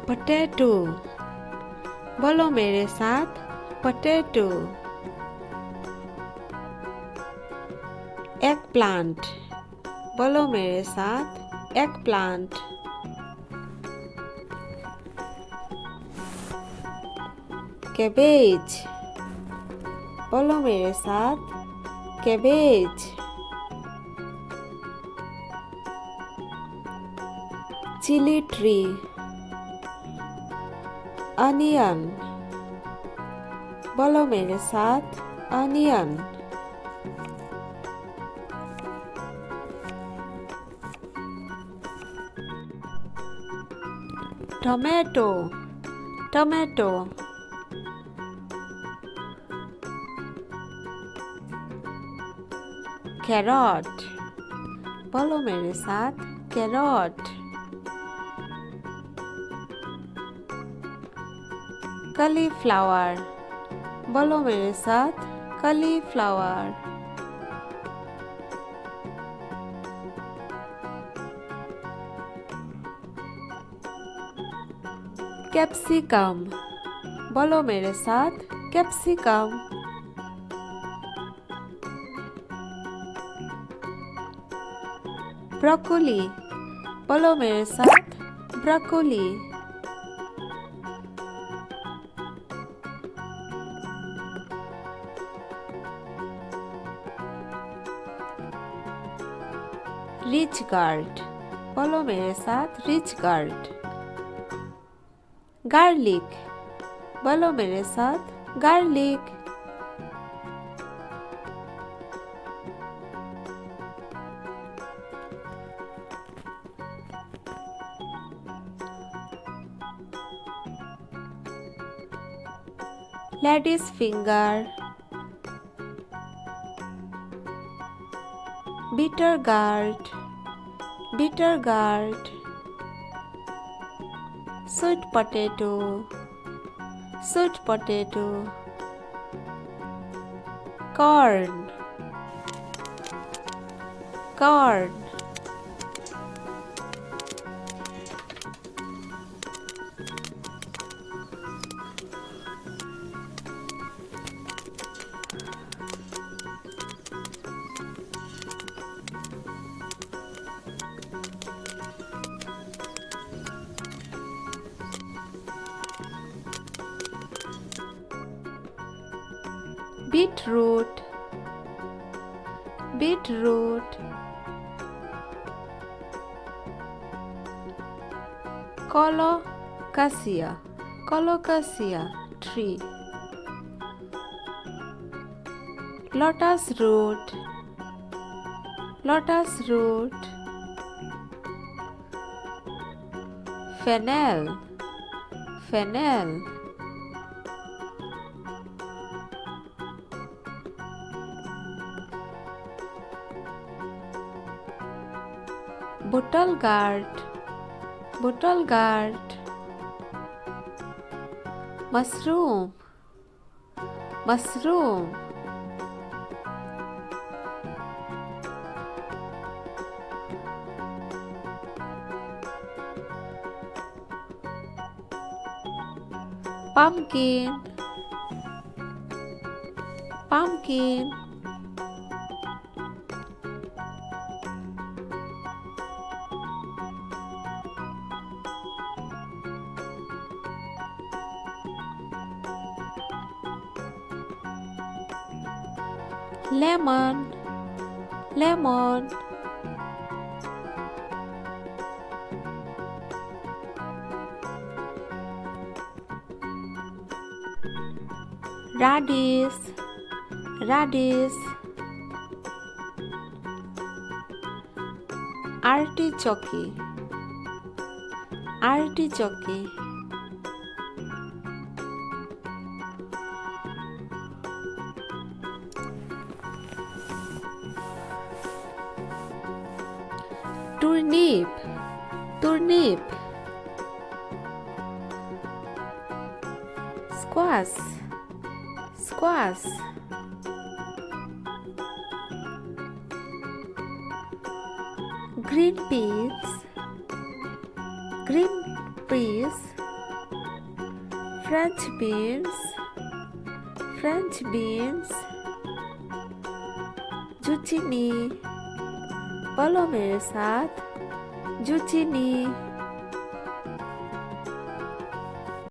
potato, बोलो मेरे साथ potato. Eggplant, बोलो मेरे साथ eggplant. Cabbage, बोलो मेरे साथ cabbage. Chili tree, onion, बोलो मेरे साथ onion. Tomato, tomato. Carrot, बोलो मेरे साथ carrot. Cauliflower, बोलो मेरे साथ cauliflower. Capsicum, बोलो मेरे साथ capsicum. Broccoli, बोलो मेरे साथ broccoli. Rich gourd, बोलो मेरे साथ rich gourd. Garlic, बोलो मेरे साथ garlic. Lady's finger, bitter gourd, bitter gourd. Sweet potato, sweet potato. Corn, corn. Beetroot, beetroot. Colocasia, colocasia tree. Lotus root, lotus root. Fennel, fennel. Bottle gourd, bottle gourd. Mushroom, mushroom. Pumpkin, pumpkin. Lemon, lemon. Radish, radish. Artichoke, artichoke. Turnip, turnip. Squash, squash. Green peas, green peas. French beans, French beans. Zucchini, बोलो मेरे साथ, zucchini.